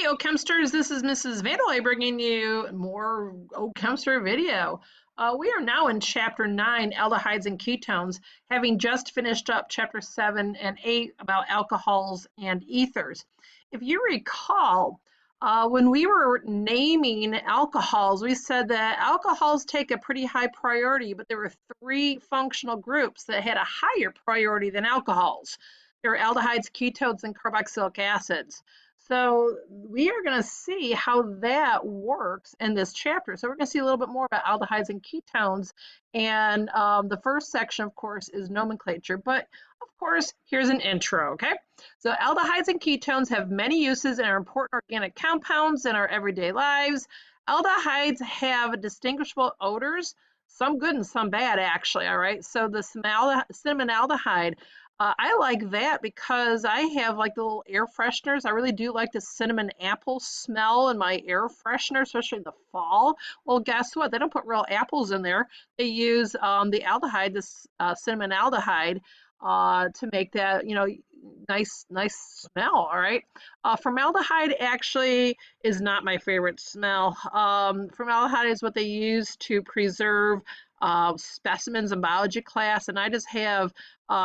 Hi, OChemsters. This is Mrs. Vandalay bringing you more OChemster video. We are now in Chapter 9, Aldehydes and Ketones, having just finished up Chapter 7 and 8 about alcohols and ethers. If you recall, when we were naming alcohols, we said that alcohols take a pretty high priority, but there were three functional groups that had a higher priority than alcohols. There were aldehydes, ketones, and carboxylic acids. So we are going to see how that works in this chapter. So we're going to see a little bit more about aldehydes and ketones. And the first section, of course, is nomenclature. But of course, here's an intro, okay? So aldehydes and ketones have many uses and are important organic compounds in our everyday lives. Aldehydes have distinguishable odors, some good and some bad, actually, all right? So the cinnamon aldehyde, I like that because I have like the little air fresheners. I really do like the cinnamon apple smell in my air freshener, especially in the fall. Well, guess what? They don't put real apples in there. They use the aldehyde, this cinnamon aldehyde, to make that, nice smell. All right. Formaldehyde actually is not my favorite smell. Formaldehyde is what they use to preserve specimens in biology class, and I just have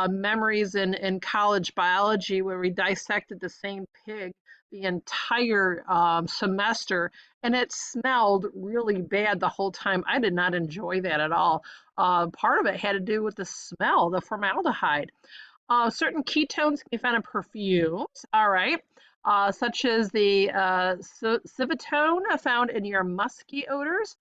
memories in college biology where we dissected the same pig the entire semester, and it smelled really bad the whole time. I did not enjoy that at all. Part of it had to do with the smell, the formaldehyde. Certain ketones can be found in perfumes, all right, such as the civitone found in your musky odors.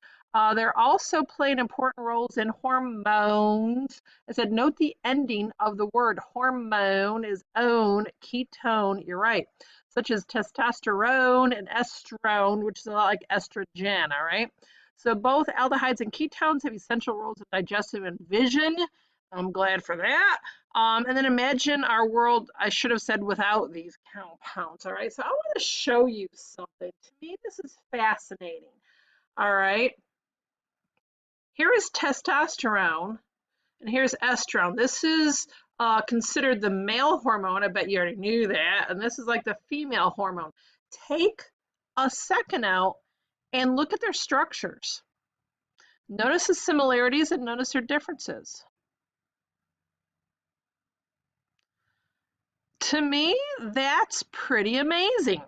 They're also playing important roles in hormones. I said, note the ending of the word. Hormone is own, ketone, you're right, such as testosterone and estrone, which is a lot like estrogen, all right? So both aldehydes and ketones have essential roles in digestive and vision. I'm glad for that. And then imagine our world, I should have said without these compounds, all right? So I want to show you something. To me, this is fascinating, all right? Here is testosterone, and here's estrone. This is considered the male hormone. I bet you already knew that. And this is like the female hormone. Take a second out and look at their structures. Notice the similarities and notice their differences. To me, that's pretty amazing.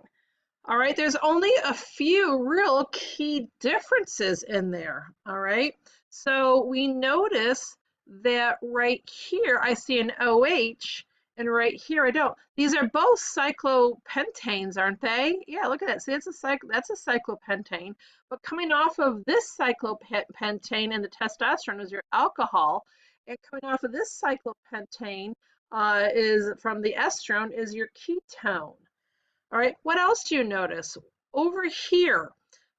All right, there's only a few real key differences in there. All right, so we notice that right here I see an OH and right here I don't. These are both cyclopentanes, aren't they? Yeah, look at that. See, that's a cyclopentane. But coming off of this cyclopentane and the testosterone is your alcohol, and coming off of this cyclopentane is from the estrone is your ketone. All right, what else do you notice? Over here,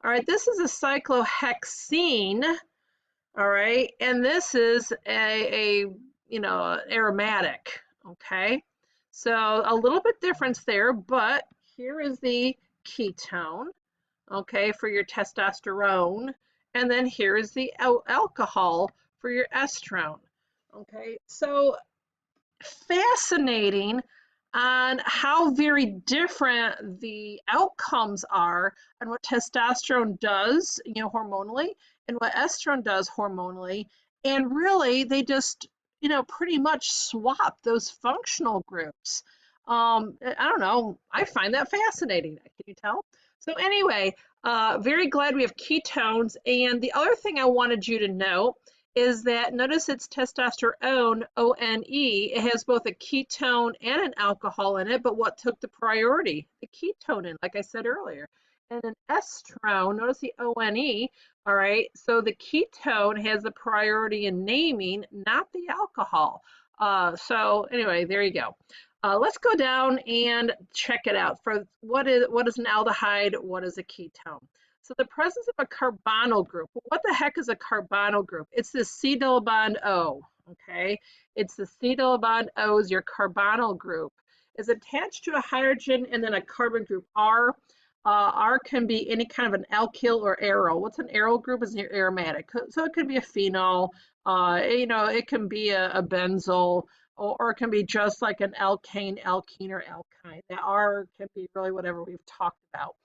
all right, this is a cyclohexene, all right, and this is a aromatic, okay? So a little bit difference there, but here is the ketone, okay, for your testosterone, and then here is the alcohol for your estrone, okay? So fascinating on how very different the outcomes are and what testosterone does, hormonally, and what estrone does hormonally. And really, they just, pretty much swap those functional groups. I don't know. I find that fascinating. Can you tell? So anyway, very glad we have ketones. And the other thing I wanted you to know is that notice it's testosterone, O-N-E. It has both a ketone and an alcohol in it, but what took the priority? The ketone in, like I said earlier. And an estrone, notice the O-N-E, all right? So the ketone has the priority in naming, not the alcohol. So anyway, there you go. Let's go down and check it out. For what is an aldehyde? What is a ketone? So the presence of a carbonyl group. What the heck is a carbonyl group? It's the C double bond O, okay? It's the C double bond O is your carbonyl group. Is attached to a hydrogen and then a carbon group R. R can be any kind of an alkyl or aryl. What's an aryl group? Is your aromatic. So it could be a phenol, it can be a benzyl, or it can be just like an alkane, alkene, or alkyne. The R can be really whatever we've talked about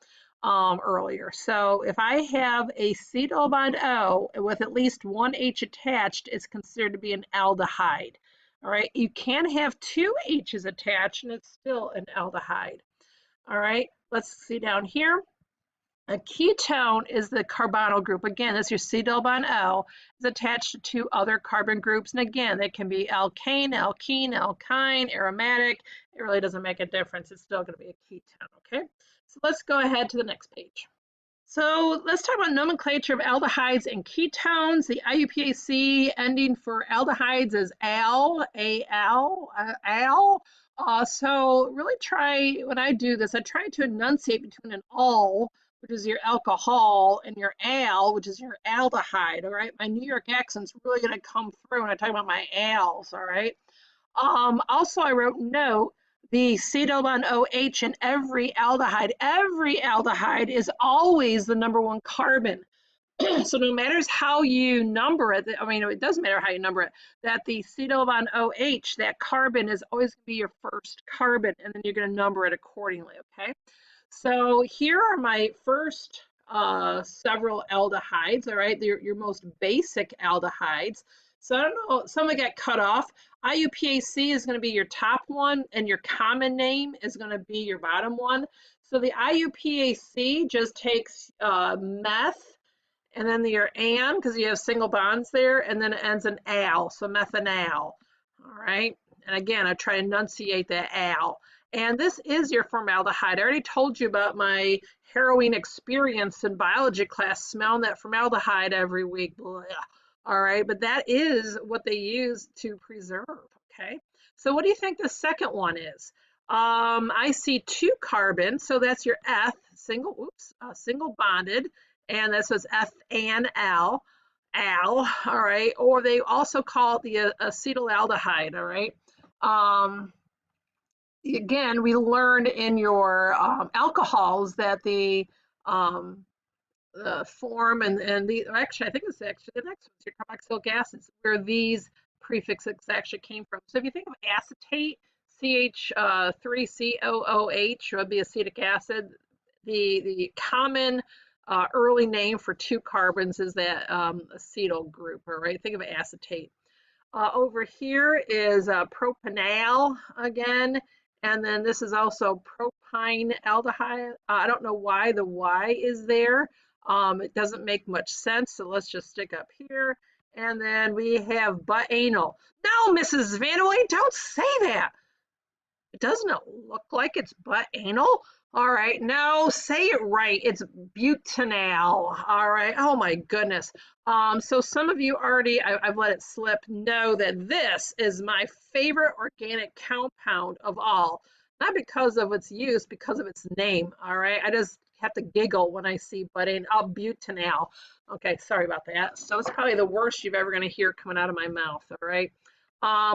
earlier. So if I have a C double bond O with at least one H attached, it's considered to be an aldehyde. All right, you can have two H's attached and it's still an aldehyde. All right, let's see down here. A ketone is the carbonyl group. Again, that's your C double bond O. Is attached to two other carbon groups. And again, they can be alkane, alkene, alkyne, aromatic. It really doesn't make a difference. It's still going to be a ketone, okay? So let's go ahead to the next page. So let's talk about nomenclature of aldehydes and ketones. The IUPAC ending for aldehydes is al, al. So really try, when I do this, I try to enunciate between an al, which is your alcohol, and your al, which is your aldehyde, all right? My New York accent's really gonna come through when I talk about my als, all right? Also, I wrote note the C double bond OH in every aldehyde is always the number one carbon. So no matter how you number it, I mean, it doesn't matter how you number it, that the C double bond OH, that carbon is always going to be your first carbon, and then you're going to number it accordingly, okay? So here are my first several aldehydes, all right? They're your most basic aldehydes. So I don't know, some of got cut off. IUPAC is going to be your top one, and your common name is going to be your bottom one. So the IUPAC just takes meth, and then your an, because you have single bonds there, and then it ends in al, so methanal. All right. And again, I try to enunciate that al. And this is your formaldehyde. I already told you about my harrowing experience in biology class, smelling that formaldehyde every week. Blah. All right, but that is what they use to preserve. Okay. So what do you think the second one is? I see two carbons, so that's your F, single bonded, and this was F and L, all right, or they also call it the acetaldehyde, all right. Again, we learned in your alcohols that the form and the actually, I think it's actually the next one's your carboxylic acids, where these prefixes actually came from. So if you think of acetate, CH3COOH would be acetic acid. The common early name for two carbons is that acetyl group, all right? Think of acetate. Over here is propanal again, and then this is also propyne aldehyde. I don't know why the Y is there. It doesn't make much sense, so let's just stick up here. And then we have butanol. No, Mrs. Vanderway, don't say that. It doesn't look like it's butanol. All right, no, say it right. It's butanal. All right. Oh my goodness. So some of you already, I've let it slip, know that this is my favorite organic compound of all. Not because of its use, because of its name. All right. I just have to giggle when I see butanal. Okay, sorry about that. So it's probably the worst you're ever going to hear coming out of my mouth. All right.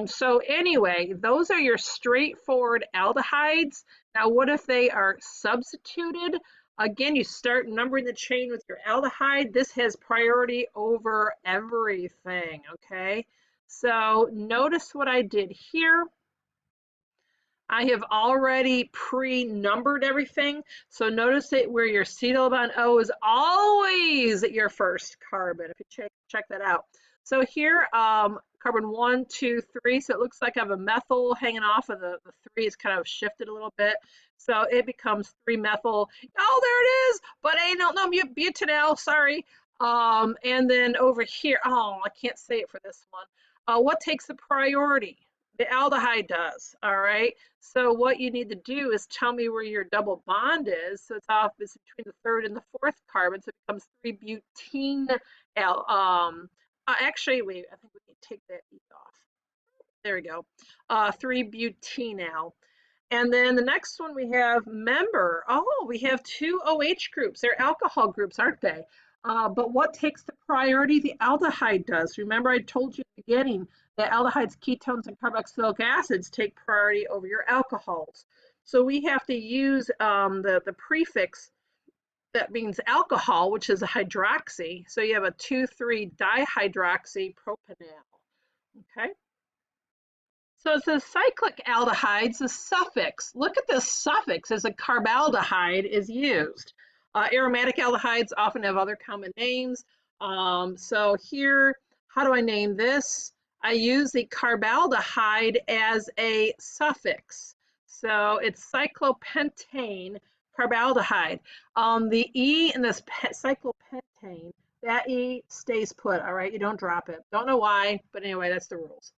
So anyway, those are your straightforward aldehydes. Now, what if they are substituted? Again, you start numbering the chain with your aldehyde. This has priority over everything, okay? So notice what I did here. I have already pre-numbered everything. So notice it where your C double bond O is always your first carbon, if you check that out. So here, carbon 1, 2, 3. So it looks like I have a methyl hanging off of the 3. It's kind of shifted a little bit. So it becomes 3-methyl. Oh, there it is. But no, butanol, sorry. And then over here, oh, I can't say it for this one. What takes the priority? The aldehyde does, all right? So what you need to do is tell me where your double bond is. So it's between the third and the fourth carbon, so it becomes 3-butene. Actually, wait, I think we can take that E off. There we go. 3-butenal. And then the next one we have member. Oh, we have two OH groups. They're alcohol groups, aren't they? But what takes the priority? The aldehyde does. Remember, I told you at the beginning that aldehydes, ketones, and carboxylic acids take priority over your alcohols. So we have to use the prefix that means alcohol, which is a hydroxy. So you have a 2,3-dihydroxy propanal. Okay. So it says cyclic aldehydes, the suffix. Look at this suffix as a carbaldehyde is used. Aromatic aldehydes often have other common names. So here, how do I name this? I use the carbaldehyde as a suffix. So it's cyclopentane carbaldehyde. The E in this cyclopentane, that E stays put, all right? You don't drop it. Don't know why, but anyway, that's the rules.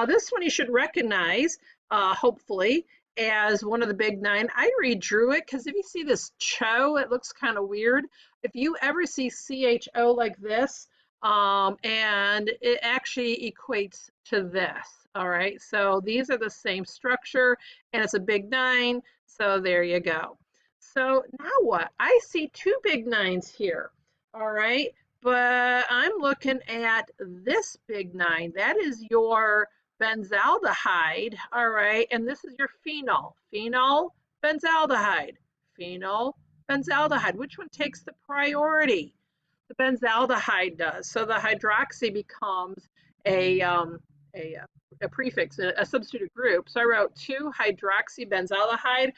This one you should recognize, hopefully, as one of the big nine. I redrew it because if you see this CHO, it looks kind of weird. If you ever see CHO like this, and it actually equates to this, all right? So these are the same structure, and it's a big nine, so there you go. So now what? I see two big nines here, all right? But I'm looking at this big nine. That is your benzaldehyde, all right? And this is your phenol. Phenol, benzaldehyde. Phenol, benzaldehyde. Which one takes the priority? The benzaldehyde does. So the hydroxy becomes a, um, a, a prefix, a substituted group. So I wrote 2-hydroxybenzaldehyde,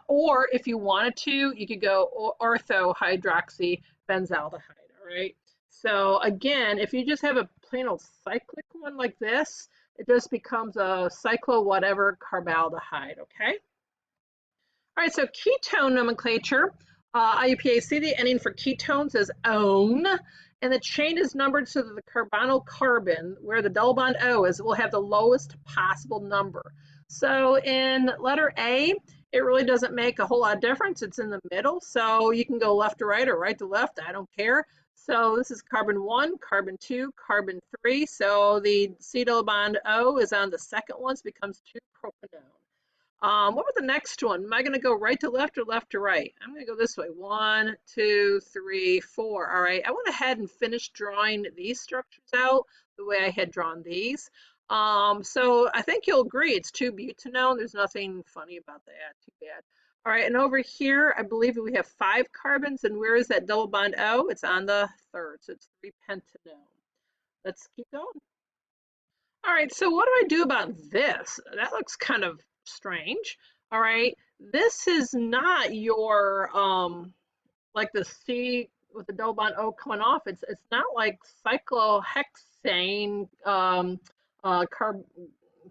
or if you wanted to, you could go ortho-hydroxybenzaldehyde, all right? So again, if you just have a plain old cyclic one like this, it just becomes a cyclo whatever carbaldehyde, okay? All right, so ketone nomenclature. IUPAC, the ending for ketones is -one, and the chain is numbered so that the carbonyl carbon, where the double bond O is, will have the lowest possible number. So in letter A, it really doesn't make a whole lot of difference. It's in the middle, so you can go left to right or right to left. I don't care. So this is carbon 1, carbon 2, carbon 3. So the C double bond O is on the second one, so it becomes 2-propanone. What about the next one? Am I going to go right to left or left to right? I'm going to go this way. 1, 2, 3, 4. All right. I went ahead and finished drawing these structures out the way I had drawn these. So I think you'll agree it's 2-butanone. There's nothing funny about that. Too bad. All right. And over here, I believe we have 5 carbons. And where is that double bond O? It's on the third. So it's 3-pentanone. Let's keep going. All right, so what do I do about this? That looks kind of strange. All right, this is not your like the C with the double bond O coming off. It's not like cyclohexane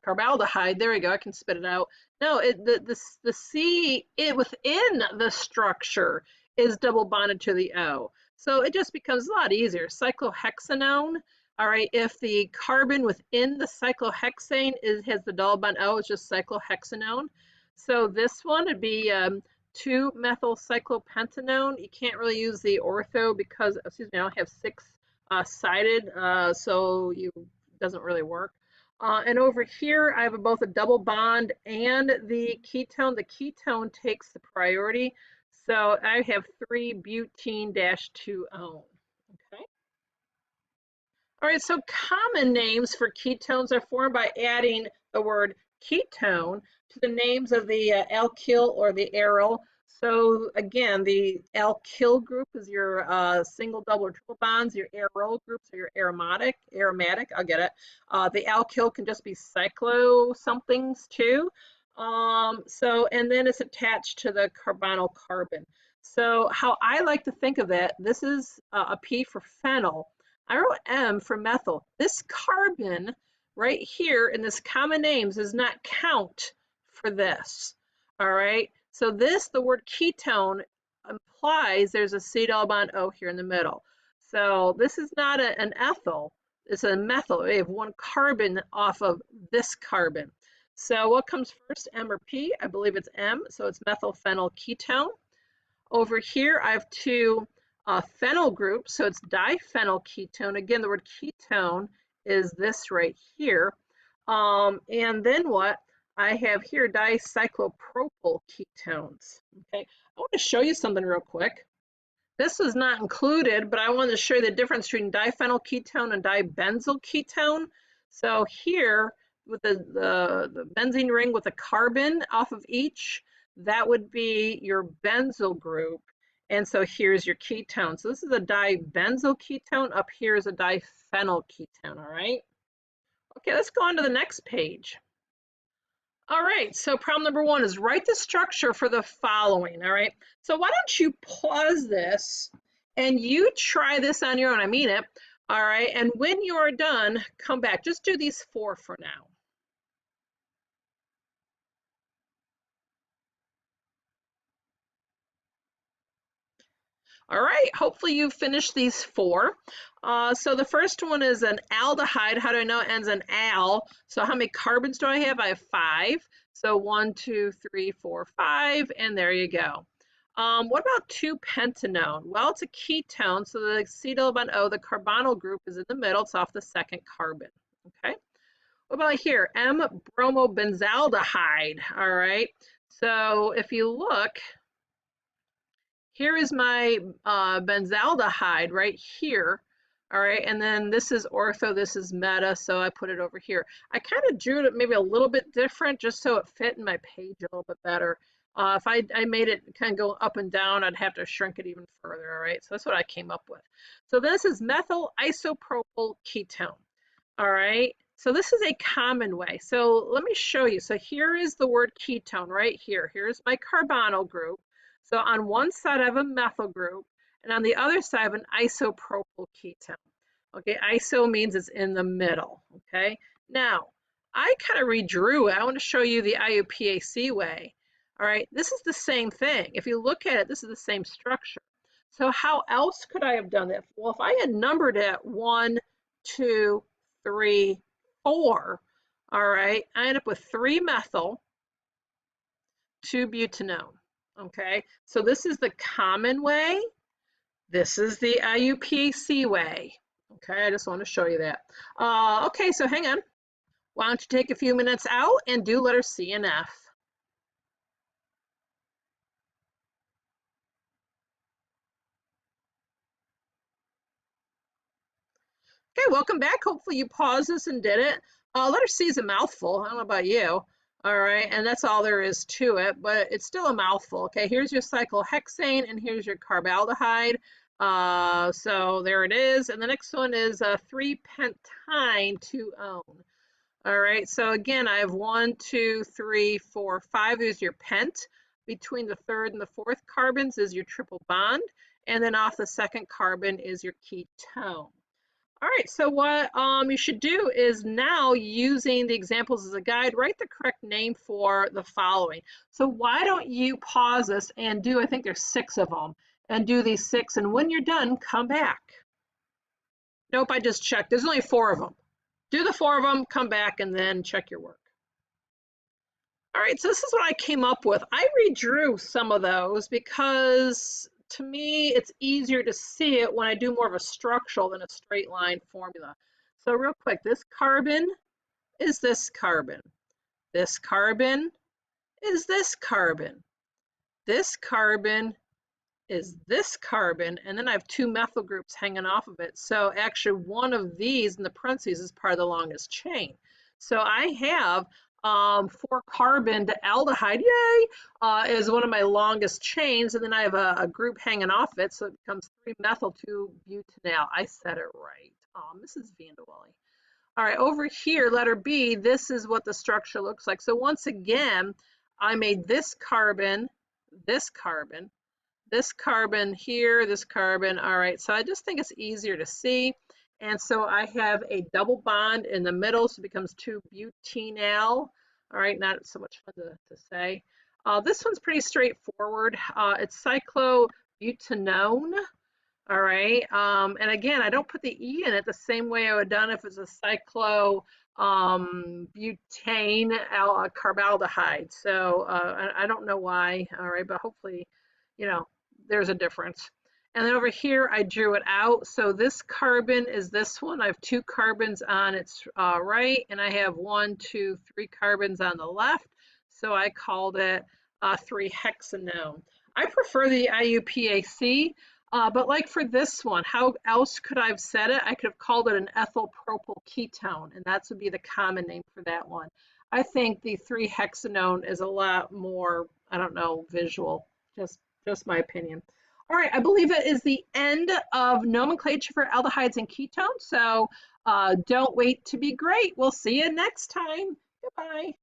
carbaldehyde. There we go. I can spit it out. No, the C within the structure is double bonded to the O, so it just becomes a lot easier. Cyclohexanone. All right, if the carbon within the cyclohexane has the double bond O, it's just cyclohexanone. So this one would be 2-methylcyclopentanone. You can't really use the ortho because, excuse me, I don't have 6-sided, so it doesn't really work. And over here, I have both a double bond and the ketone. The ketone takes the priority. So I have 3-butene-2-one. Okay. All right, so common names for ketones are formed by adding the word ketone to the names of the alkyl or the aryl. So again, the alkyl group is your single, double, or triple bonds. Your aryl groups are your aromatic, I'll get it. The alkyl can just be cyclo somethings too. And then it's attached to the carbonyl carbon. So how I like to think of that, this is a P for phenyl. I wrote M for methyl. This carbon right here in this common names does not count for this. All right. So the word ketone implies there's a C double bond O here in the middle. So this is not an ethyl. It's a methyl. We have one carbon off of this carbon. So what comes first, M or P? I believe it's M. So it's methylphenyl ketone. Over here, I have two phenyl group, so it's diphenyl ketone. Again, the word ketone is this right here. And then what? I have here dicyclopropyl ketones. Okay, I want to show you something real quick. This was not included, but I wanted to show you the difference between diphenyl ketone and dibenzyl ketone. So here, with the benzene ring with a carbon off of each, that would be your benzyl group. And so here's your ketone. So this is a dibenzyl ketone. Up here is a diphenyl ketone, all right? Okay, let's go on to the next page. All right, so problem number one is write the structure for the following. All right, so why don't you pause this and you try this on your own? I mean it. All right, and when you're done, come back. Just do these four for now. All right, hopefully you finished these four. So the first one is an aldehyde. How do I know it ends in al? So how many carbons do I have? I have five. So 1, 2, 3, 4, 5, and there you go. What about 2-pentanone? Well, it's a ketone, so the acetyl bond O, the carbonyl group is in the middle. It's off the second carbon. Okay. What about here? M-bromobenzaldehyde. All right. So if you look, here is my benzaldehyde right here. All right, and then this is ortho, this is meta, so I put it over here. I kind of drew it maybe a little bit different just so it fit in my page a little bit better. If I made it kind of go up and down, I'd have to shrink it even further, all right? So that's what I came up with. So this is methyl isopropyl ketone. All right, so this is a common way. So let me show you. So here is the word ketone right here. Here's my carbonyl group. So on one side I have a methyl group, and on the other side I have an isopropyl ketone. Okay, iso means it's in the middle. Okay, now I kind of redrew it. I want to show you the IUPAC way. All right, this is the same thing. If you look at it, this is the same structure. So how else could I have done that? Well, if I had numbered it 1, 2, 3, 4, all right, I end up with 3 methyl, 2 butanone. Okay, so this is the common way. This is the IUPAC way. Okay, I just want to show you that. Okay, so hang on. Why don't you take a few minutes out and do letters C and F. Okay, welcome back. Hopefully you paused this and did it. Letter C is a mouthful. I don't know about you. All right, and that's all there is to it, but it's still a mouthful. Okay, here's your cyclohexane and here's your carbaldehyde. So there it is. And the next one is 3-pentyne 2-one. All right, so again, I have 1, 2, 3, 4, 5. There's your pent. Between the third and the fourth carbons is your triple bond. And then off the second carbon is your ketone. All right, so what you should do is now, using the examples as a guide, write the correct name for the following. So why don't you pause this and do, I think there's 6 of them, and do these 6, and when you're done, come back. Nope, I just checked. There's only 4 of them. Do the 4 of them, come back, and then check your work. All right, so this is what I came up with. I redrew some of those because to me, it's easier to see it when I do more of a structural than a straight line formula. So real quick, this carbon is this carbon. This carbon is this carbon. This carbon is this carbon, and then I have 2 methyl groups hanging off of it. So actually one of these in the parentheses is part of the longest chain. So I have 4 carbon to aldehyde, yay, is one of my longest chains, and then I have a group hanging off it, so it becomes 3 methyl 2 butanal. I said it right. Mrs. Vanderwally. All right, over here, letter B, this is what the structure looks like. So once again, I made this carbon, this carbon, this carbon here, this carbon. All right, so I just think it's easier to see. And so I have a double bond in the middle, so it becomes 2-butanal. All right, not so much fun to say. This one's pretty straightforward. It's cyclobutanone. All right, and again, I don't put the E in it the same way I would have done if it's a cyclobutane carbaldehyde. So I don't know why. All right, but hopefully, you know, there's a difference. And then over here, I drew it out. So this carbon is this one. I have 2 carbons on its right, and I have 1, 2, 3 carbons on the left. So I called it 3-hexanone. I prefer the IUPAC, but like for this one, how else could I have said it? I could have called it an ethyl propyl ketone, and that would be the common name for that one. I think the 3-hexanone is a lot more, I don't know, visual, just my opinion. All right, I believe it is the end of nomenclature for aldehydes and ketones. So don't wait to be great. We'll see you next time. Goodbye.